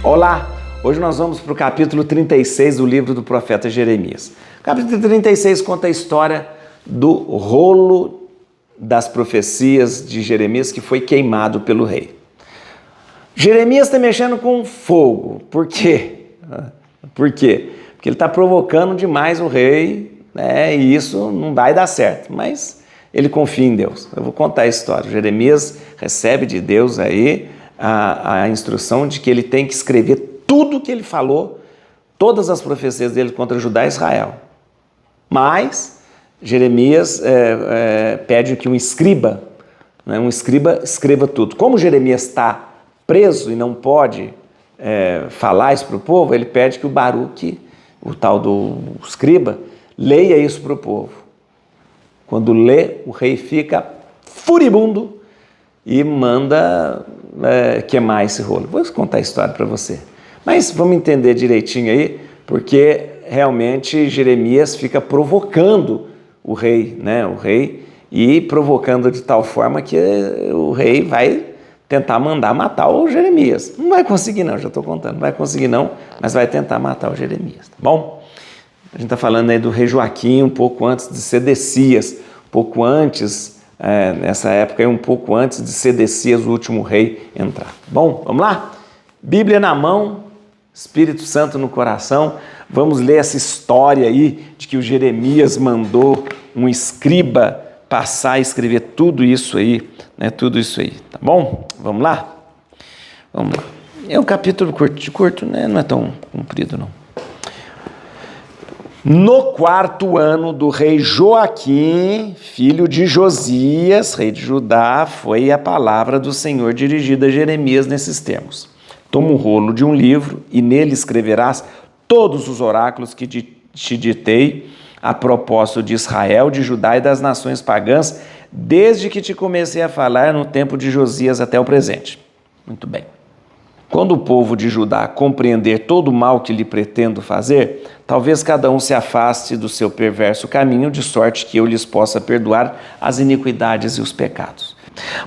Olá! Hoje nós vamos para o capítulo 36 do livro do profeta Jeremias. O capítulo 36 conta a história do rolo das profecias de Jeremias que foi queimado pelo rei. Jeremias está mexendo com fogo. Por quê? Porque ele está provocando demais o rei, né? E isso não vai dar certo, mas ele confia em Deus. Eu vou contar a história. Jeremias recebe de Deus aí a instrução de que ele tem que escrever tudo o que ele falou, todas as profecias dele contra Judá e Israel. Mas Jeremias pede que um escriba escreva tudo. Como Jeremias está preso e não pode falar isso para o povo, ele pede que o Baruque, o tal do escriba, leia isso para o povo. Quando lê, o rei fica furibundo e manda queimar esse rolo. Vou contar a história para você. Mas vamos entender direitinho aí, porque realmente Jeremias fica provocando o rei, né? O rei, e provocando de tal forma que o rei vai tentar mandar matar o Jeremias. Não vai conseguir não, já estou contando, não vai conseguir não, mas vai tentar matar o Jeremias, tá bom? A gente está falando aí do rei Joaquim, um pouco antes de Sedecias, um pouco antes, nessa época, um pouco antes de Sedecias, o último rei, entrar. Bom, vamos lá? Bíblia na mão, Espírito Santo no coração, vamos ler essa história aí de que o Jeremias mandou um escriba passar e escrever tudo isso aí, né? Tudo isso aí, tá bom? Vamos lá? Vamos lá. É um capítulo curto, né? Não é tão comprido não. No 4º ano do rei Joaquim, filho de Josias, rei de Judá, foi a palavra do Senhor dirigida a Jeremias nesses termos. Toma um rolo de um livro e nele escreverás todos os oráculos que te ditei a propósito de Israel, de Judá e das nações pagãs, desde que te comecei a falar no tempo de Josias até o presente. Muito bem. Quando o povo de Judá compreender todo o mal que lhe pretendo fazer, talvez cada um se afaste do seu perverso caminho, de sorte que eu lhes possa perdoar as iniquidades e os pecados.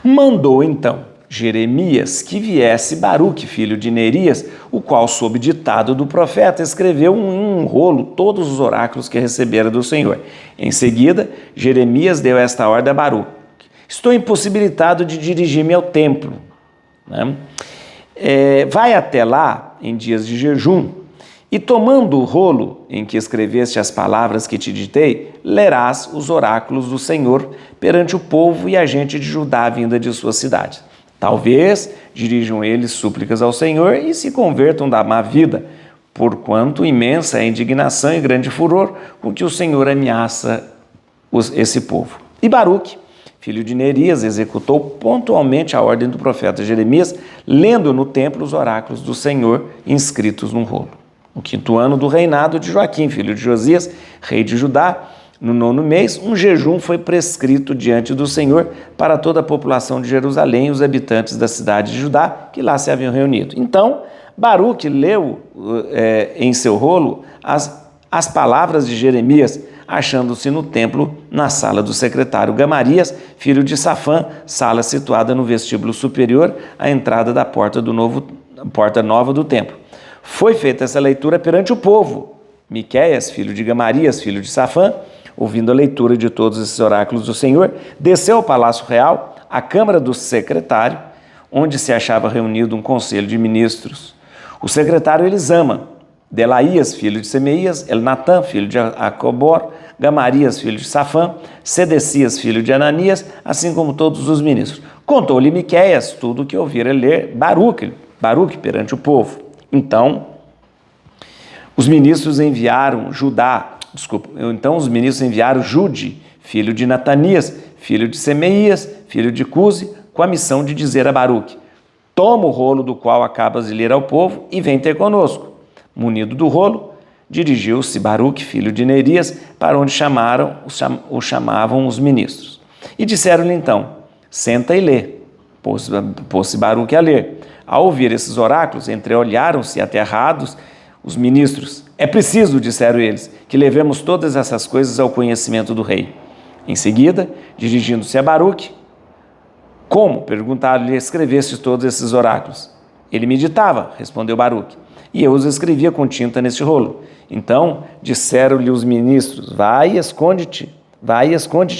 Mandou então Jeremias que viesse Baruque, filho de Nerias, o qual, sob ditado do profeta, escreveu em um rolo todos os oráculos que recebera do Senhor. Em seguida, Jeremias deu esta ordem a Baruque: estou impossibilitado de dirigir-me ao templo, né? Vai até lá em dias de jejum e, tomando o rolo em que escreveste as palavras que te ditei, lerás os oráculos do Senhor perante o povo e a gente de Judá vinda de sua cidade. Talvez dirijam eles súplicas ao Senhor e se convertam da má vida, porquanto imensa é a indignação e grande furor com que o Senhor ameaça esse povo. E Baruque, filho de Nerias, executou pontualmente a ordem do profeta Jeremias, lendo no templo os oráculos do Senhor inscritos num rolo. No 5º ano do reinado de Joaquim, filho de Josias, rei de Judá, no 9º mês, um jejum foi prescrito diante do Senhor para toda a população de Jerusalém e os habitantes da cidade de Judá, que lá se haviam reunido. Então, Baruque leu em seu rolo as palavras de Jeremias, achando-se no templo, na sala do secretário Gamarias, filho de Safã, sala situada no vestíbulo superior, à entrada da porta nova do templo. Foi feita essa leitura perante o povo. Miqueias, filho de Gamarias, filho de Safã, ouvindo a leitura de todos esses oráculos do Senhor, desceu ao palácio real, à câmara do secretário, onde se achava reunido um conselho de ministros. O secretário Elisama, Delaías, filho de Semeias, Elnatã, filho de Acobor, Gamarias, filho de Safã, Sedecias, filho de Ananias, assim como todos os ministros. Contou-lhe Miqueias tudo o que ouvira ler Baruque perante o povo. Então, os ministros enviaram Jude, filho de Natanias, filho de Semeias, filho de Cusi, com a missão de dizer a Baruque: toma o rolo do qual acabas de ler ao povo e vem ter conosco. Munido do rolo, dirigiu-se Baruque, filho de Nerias, para onde chamavam os ministros. E disseram-lhe então: senta e lê. Pôs-se Baruque a ler. Ao ouvir esses oráculos, entreolharam-se aterrados os ministros. É preciso, disseram eles, que levemos todas essas coisas ao conhecimento do rei. Em seguida, dirigindo-se a Baruque: como? Perguntaram-lhe: escreveste todos esses oráculos? Ele meditava, respondeu Baruque, e eu os escrevia com tinta neste rolo. Então disseram-lhe os ministros: vai e esconde-te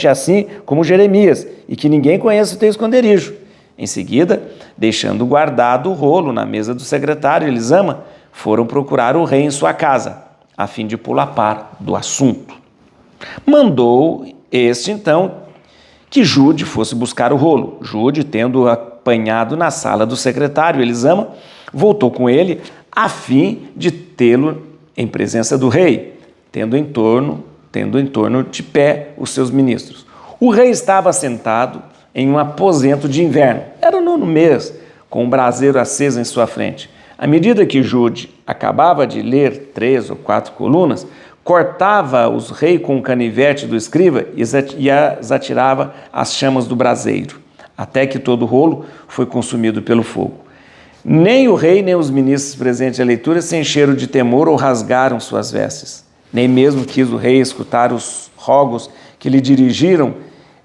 assim como Jeremias, e que ninguém conheça o teu esconderijo. Em seguida, deixando guardado o rolo na mesa do secretário Elisama, foram procurar o rei em sua casa, a fim de pô-lo a par do assunto. Mandou este, então, que Jude fosse buscar o rolo. Jude, tendo apanhado na sala do secretário Elisama, voltou com ele a fim de tê-lo em presença do rei, tendo em torno de pé os seus ministros. O rei estava sentado em um aposento de inverno. Era o 9º mês, com um braseiro aceso em sua frente. À medida que Jude acabava de ler 3 ou 4 colunas, cortava os rei com o canivete do escriba e as atirava às chamas do braseiro, até que todo o rolo foi consumido pelo fogo. Nem o rei, nem os ministros presentes à leitura se encheram de temor ou rasgaram suas vestes. Nem mesmo quis o rei escutar os rogos que lhe dirigiram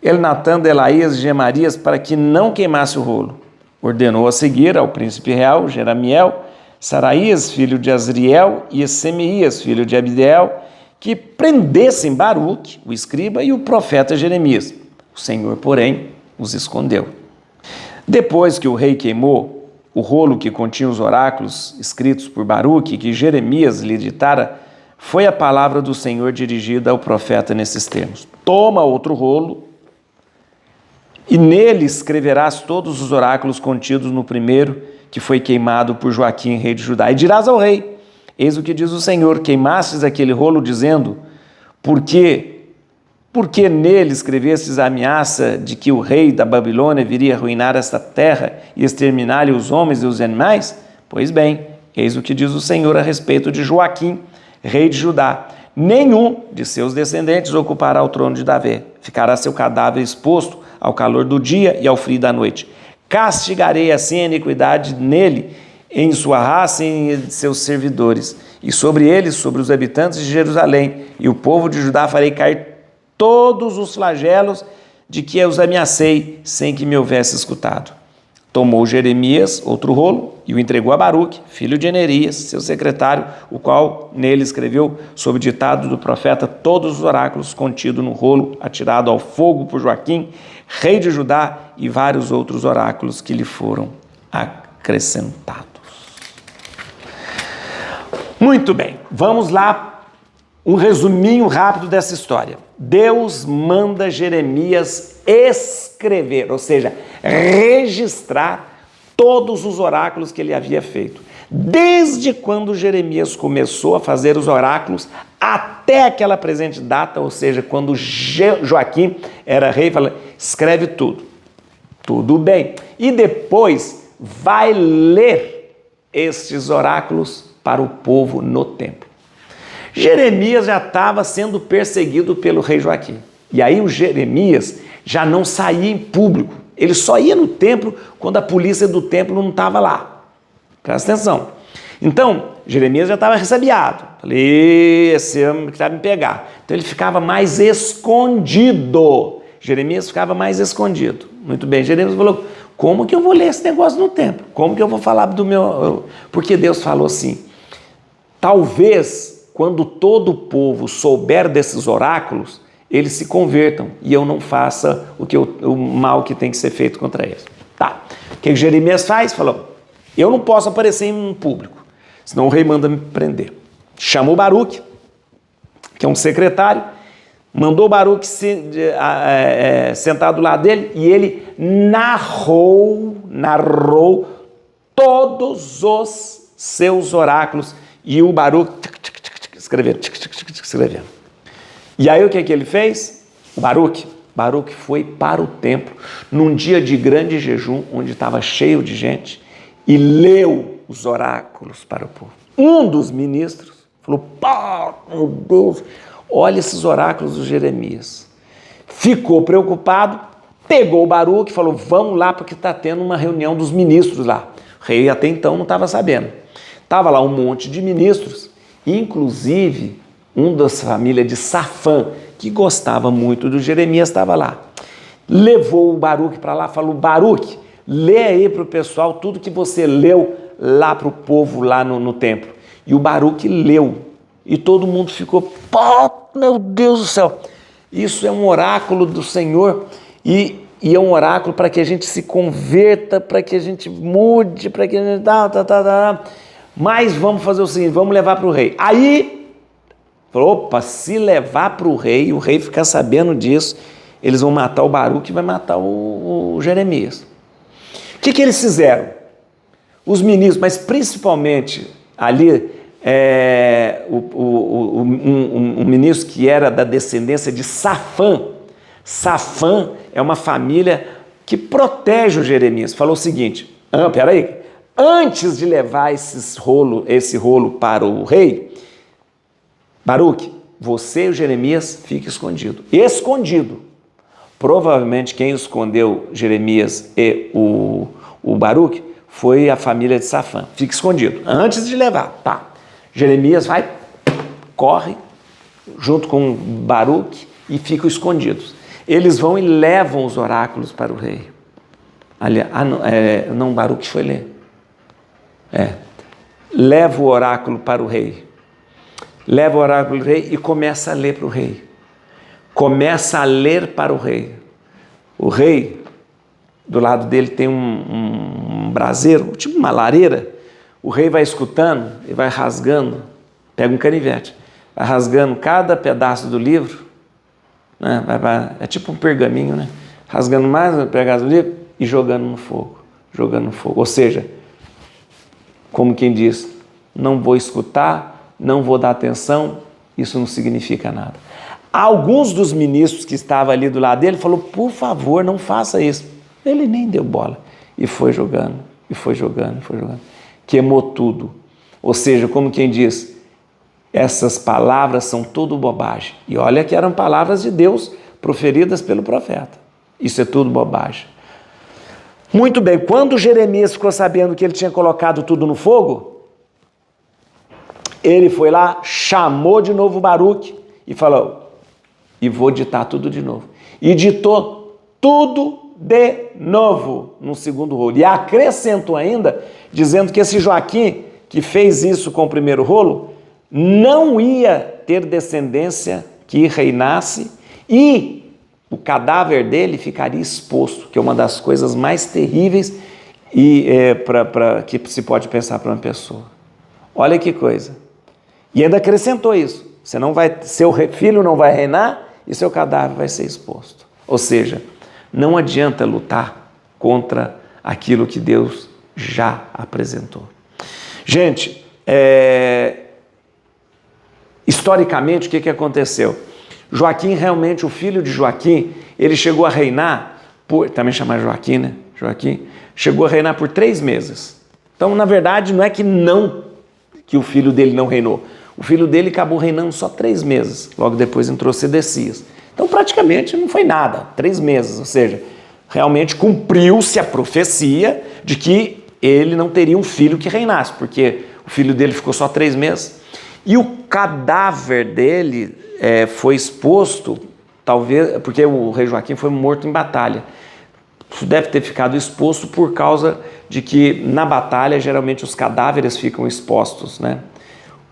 Elnatã, Delaías e Gemarias para que não queimasse o rolo. Ordenou a seguir ao príncipe real, Jeramiel, Saraías, filho de Azriel, e Semeias, filho de Abdeel, que prendessem Baruque, o escriba, e o profeta Jeremias. O Senhor, porém, os escondeu. Depois que o rei queimou o rolo que continha os oráculos escritos por Baruque, que Jeremias lhe ditara, foi a palavra do Senhor dirigida ao profeta nesses termos: toma outro rolo, e nele escreverás todos os oráculos contidos no primeiro, que foi queimado por Joaquim, rei de Judá. E dirás ao rei: eis o que diz o Senhor, queimastes aquele rolo, dizendo, porque nele escrevestes a ameaça de que o rei da Babilônia viria arruinar esta terra e exterminar-lhe os homens e os animais? Pois bem, eis o que diz o Senhor a respeito de Joaquim, rei de Judá: nenhum de seus descendentes ocupará o trono de Davi. Ficará seu cadáver exposto ao calor do dia e ao frio da noite. Castigarei assim a iniquidade nele, em sua raça e em seus servidores, e sobre eles, sobre os habitantes de Jerusalém e o povo de Judá, farei cair todos os flagelos de que eu os ameacei, sem que me houvesse escutado. Tomou Jeremias outro rolo e o entregou a Baruque, filho de Nerias, seu secretário, o qual nele escreveu, sob ditado do profeta, todos os oráculos contidos no rolo, atirado ao fogo por Joaquim, rei de Judá, e vários outros oráculos que lhe foram acrescentados. Muito bem, vamos lá, um resuminho rápido dessa história. Deus manda Jeremias escrever, ou seja, registrar todos os oráculos que ele havia feito. Desde quando Jeremias começou a fazer os oráculos até aquela presente data, ou seja, quando Joaquim era rei, fala: escreve tudo. Tudo bem. E depois vai ler estes oráculos para o povo no templo. Jeremias já estava sendo perseguido pelo rei Joaquim. E aí o Jeremias já não saía em público. Ele só ia no templo quando a polícia do templo não estava lá. Presta atenção. Então, Jeremias já estava ressabiado. Falei: esse homem que vai me pegar. Então ele ficava mais escondido. Jeremias ficava mais escondido. Muito bem, Jeremias falou: como que eu vou ler esse negócio no templo? Como que eu vou falar do meu... Porque Deus falou assim: talvez quando todo o povo souber desses oráculos, eles se convertam e eu não faça o mal que tem que ser feito contra eles. Tá. O que Jeremias faz? Falou: eu não posso aparecer em público, senão o rei manda me prender. Chamou Baruque, que é um secretário, mandou Baruque sentar do lado dele, e ele narrou todos os seus oráculos, e o Baruque escrevendo. E aí o que ele fez? Baruque foi para o templo num dia de grande jejum, onde estava cheio de gente, e leu os oráculos para o povo. Um dos ministros falou: meu Deus, olha esses oráculos do Jeremias. Ficou preocupado, pegou o Baruque e falou: vamos lá, porque está tendo uma reunião dos ministros lá. O rei até então não estava sabendo. Estava lá um monte de ministros, inclusive um das famílias de Safã, que gostava muito do Jeremias, estava lá. Levou o Baruque para lá, falou: Baruque, lê aí para o pessoal tudo que você leu lá para o povo, lá no templo. E o Baruque leu. E todo mundo ficou, pô, meu Deus do céu. Isso é um oráculo do Senhor e é um oráculo para que a gente se converta, para que a gente mude, para que a gente... Mas vamos fazer o seguinte, vamos levar para o rei. Aí, opa, se levar para o rei ficar sabendo disso, eles vão matar o Baruque e vai matar o Jeremias. O que eles fizeram? Os ministros, mas principalmente ali, um ministro que era da descendência de Safã. Safã é uma família que protege o Jeremias. Falou o seguinte, peraí, antes de levar esse rolo para o rei, Baruque, você e o Jeremias fiquem escondido. Escondido. Provavelmente quem escondeu Jeremias e o Baruque foi a família de Safã. Fica escondido. Antes de levar, tá. Jeremias vai, corre, junto com Baruque e ficam escondidos. Eles vão e levam os oráculos para o rei. Não, Baruque foi ler. Leva o oráculo para o rei. Leva o oráculo para o rei e começa a ler para o rei. Começa a ler para o rei. O rei, do lado dele tem um braseiro, tipo uma lareira. O rei vai escutando e vai rasgando, pega um canivete, vai rasgando cada pedaço do livro, né? É tipo um pergaminho, né? Rasgando mais um pedaço do livro e jogando no fogo. Ou seja, como quem diz, não vou escutar, não vou dar atenção, isso não significa nada. Alguns dos ministros que estavam ali do lado dele falou, por favor, não faça isso. Ele nem deu bola e foi jogando. Queimou tudo. Ou seja, como quem diz, essas palavras são tudo bobagem. E olha que eram palavras de Deus proferidas pelo profeta. Isso é tudo bobagem. Muito bem, quando Jeremias ficou sabendo que ele tinha colocado tudo no fogo, ele foi lá, chamou de novo Baruque e falou, e vou ditar tudo de novo. E ditou tudo de novo no segundo rolo. E acrescentou ainda, dizendo que esse Joaquim, que fez isso com o primeiro rolo, não ia ter descendência que reinasse e o cadáver dele ficaria exposto, que é uma das coisas mais terríveis que se pode pensar para uma pessoa. Olha que coisa. E ainda acrescentou isso. Seu filho não vai reinar e seu cadáver vai ser exposto. Ou seja, não adianta lutar contra aquilo que Deus já apresentou. Gente, historicamente, o que aconteceu? Joaquim, realmente, o filho de Joaquim, ele chegou a reinar, também chamar Joaquim, né? Joaquim, chegou a reinar por 3 meses. Então, na verdade, não é que o filho dele não reinou. O filho dele acabou reinando só 3 meses. Logo depois entrou Sedecias. Então, praticamente não foi nada, 3 meses. Ou seja, realmente cumpriu-se a profecia de que ele não teria um filho que reinasse, porque o filho dele ficou só 3 meses. E o cadáver dele foi exposto, talvez, porque o rei Joaquim foi morto em batalha. Isso deve ter ficado exposto por causa de que na batalha geralmente os cadáveres ficam expostos, né?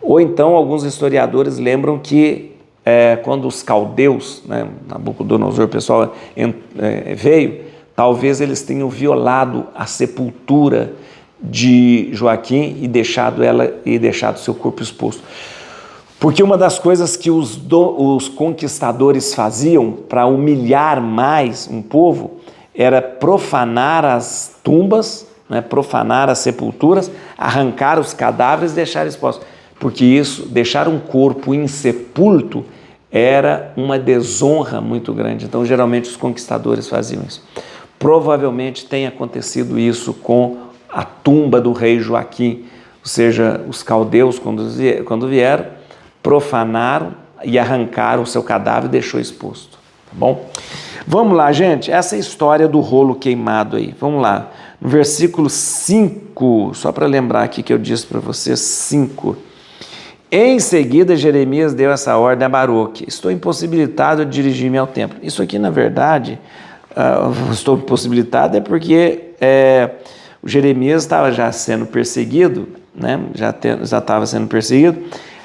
Ou então alguns historiadores lembram que quando os caldeus, né, Nabucodonosor, pessoal, veio, talvez eles tenham violado a sepultura de Joaquim e deixado seu corpo exposto. Porque uma das coisas que os conquistadores faziam para humilhar mais um povo era profanar as tumbas, né, profanar as sepulturas, arrancar os cadáveres e deixar expostos. Porque isso, deixar um corpo insepulto, era uma desonra muito grande. Então, geralmente, os conquistadores faziam isso. Provavelmente tem acontecido isso com a tumba do rei Joaquim, ou seja, os caldeus, quando vieram, profanaram e arrancaram o seu cadáver e deixou exposto. Tá bom? Vamos lá, gente, essa é a história do rolo queimado aí. Vamos lá, no versículo 5, só para lembrar aqui que eu disse para vocês, 5. Em seguida, Jeremias deu essa ordem a Baruque: estou impossibilitado de dirigir-me ao templo. Isso aqui, na verdade, estou impossibilitado é porque o Jeremias estava já sendo perseguido, né? Já estava sendo perseguido,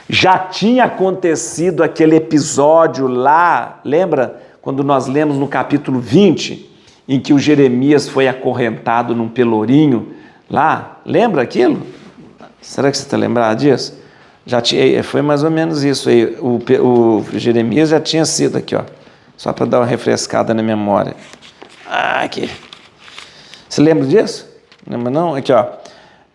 já tinha acontecido aquele episódio lá, lembra quando nós lemos no capítulo 20, em que o Jeremias foi acorrentado num pelourinho lá, lembra aquilo? Será que você está lembrado disso? Já tinha, foi mais ou menos isso aí, o Jeremias já tinha sido aqui, ó, só para dar uma refrescada na memória. Aqui. Você lembra disso? Lembra não? Aqui, ó.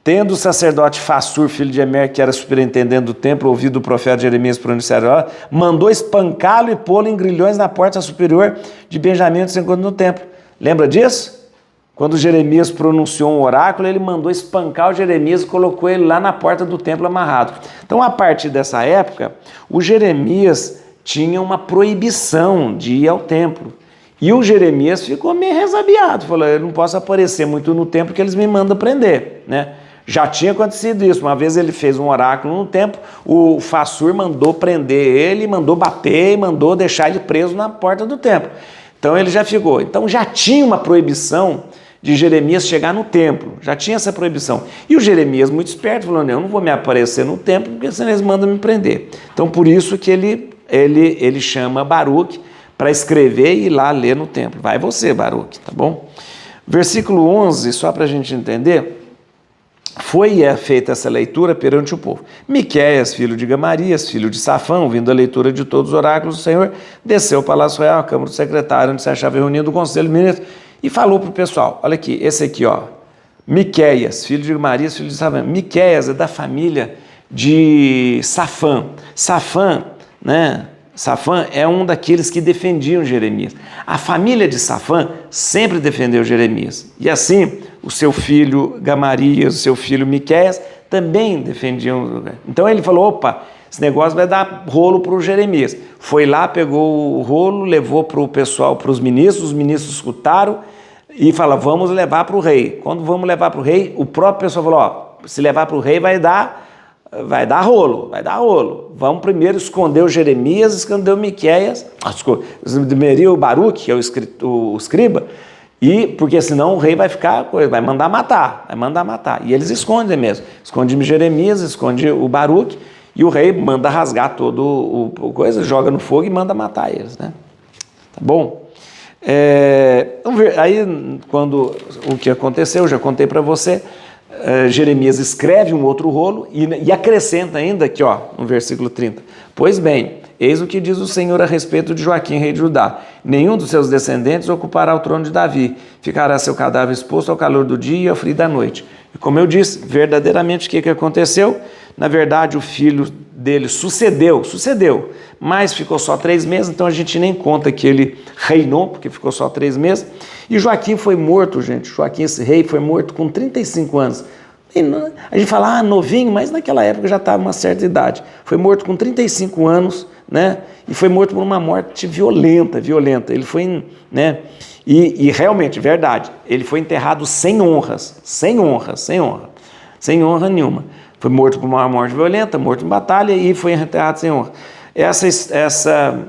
Tendo o sacerdote Fassur, filho de Emer, que era superintendente do templo, ouvido o profeta Jeremias pronunciar, mandou espancá-lo e pô-lo em grilhões na porta superior de Benjamim, que se encontra no templo. Lembra disso? Quando Jeremias pronunciou um oráculo, ele mandou espancar o Jeremias e colocou ele lá na porta do templo amarrado. Então, a partir dessa época, o Jeremias tinha uma proibição de ir ao templo. E o Jeremias ficou meio resabiado, falou, eu não posso aparecer muito no templo porque eles me mandam prender, né? Já tinha acontecido isso, uma vez ele fez um oráculo no templo, o Fassur mandou prender ele, mandou bater e mandou deixar ele preso na porta do templo. Então ele já ficou, então já tinha uma proibição de Jeremias chegar no templo, já tinha essa proibição. E o Jeremias, muito esperto, falou, eu não vou me aparecer no templo porque senão eles mandam me prender. Então por isso que ele chama Baruque, para escrever e ir lá ler no templo. Vai você, Baruque, tá bom? Versículo 11, só para a gente entender, foi feita essa leitura perante o povo. Miqueias, filho de Gamarias, filho de Safã, ouvindo a leitura de todos os oráculos do Senhor, desceu ao Palácio Real, a Câmara do Secretário, onde se achava reunido o Conselho de Ministros, e falou para o pessoal, olha aqui, esse aqui, ó, Miqueias, filho de Gamarias, filho de Safã. Miqueias é da família de Safã. Safã, né? Safã é um daqueles que defendiam Jeremias. A família de Safã sempre defendeu Jeremias. E assim, o seu filho Gamarias, o seu filho Miqueias também defendiam. Então ele falou, opa, esse negócio vai dar rolo para o Jeremias. Foi lá, pegou o rolo, levou para o pessoal, para os ministros escutaram e falaram, vamos levar para o rei. Quando vamos levar para o rei, o próprio pessoal falou, ó, se levar para o rei vai dar rolo. Vamos primeiro esconder o Jeremias, esconder o Miqueias, esconder o Baruque, que é o escriba, e porque senão o rei vai ficar, vai mandar matar. E eles escondem mesmo. Esconde Jeremias, esconde o Baruque, e o rei manda rasgar todo o coisa, joga no fogo e manda matar eles, né? Tá bom? Aí, quando o que aconteceu, eu já contei para você, Jeremias escreve um outro rolo e acrescenta ainda aqui, ó, no versículo 30. Pois bem, eis o que diz o Senhor a respeito de Joaquim, rei de Judá. Nenhum dos seus descendentes ocupará o trono de Davi. Ficará seu cadáver exposto ao calor do dia e ao frio da noite. E como eu disse, verdadeiramente o que aconteceu? Na verdade, o filho dele sucedeu, mas ficou só 3 meses, então a gente nem conta que ele reinou, porque ficou só 3 meses. E Joaquim foi morto, gente. Joaquim, esse rei, foi morto com 35 anos. A gente fala, novinho, mas naquela época já estava uma certa idade. Foi morto com 35 anos, né? E foi morto por uma morte violenta. Ele foi, né? E realmente, verdade, ele foi enterrado sem honra nenhuma. Foi morto por uma morte violenta, morto em batalha e foi enterrado sem honra. Essa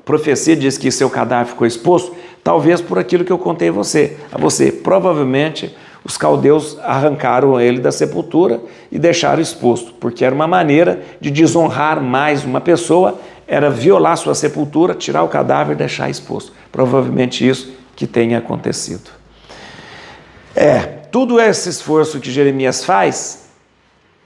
profecia diz que seu cadáver ficou exposto, talvez por aquilo que eu contei a você. Provavelmente, os caldeus arrancaram ele da sepultura e deixaram exposto, porque era uma maneira de desonrar mais uma pessoa, era violar sua sepultura, tirar o cadáver e deixar exposto. Provavelmente isso que tenha acontecido. Tudo esse esforço que Jeremias faz,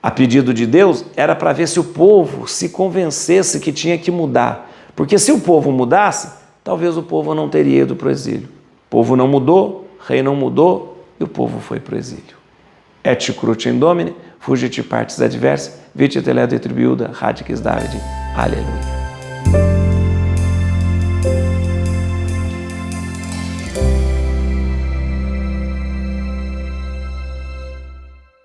a pedido de Deus, era para ver se o povo se convencesse que tinha que mudar. Porque se o povo mudasse, talvez o povo não teria ido para o exílio. O povo não mudou, o rei não mudou e o povo foi para o exílio. Et cruce in Domine, fugit partis adversae, vite teledo et tribiuda, radices Davide. Aleluia.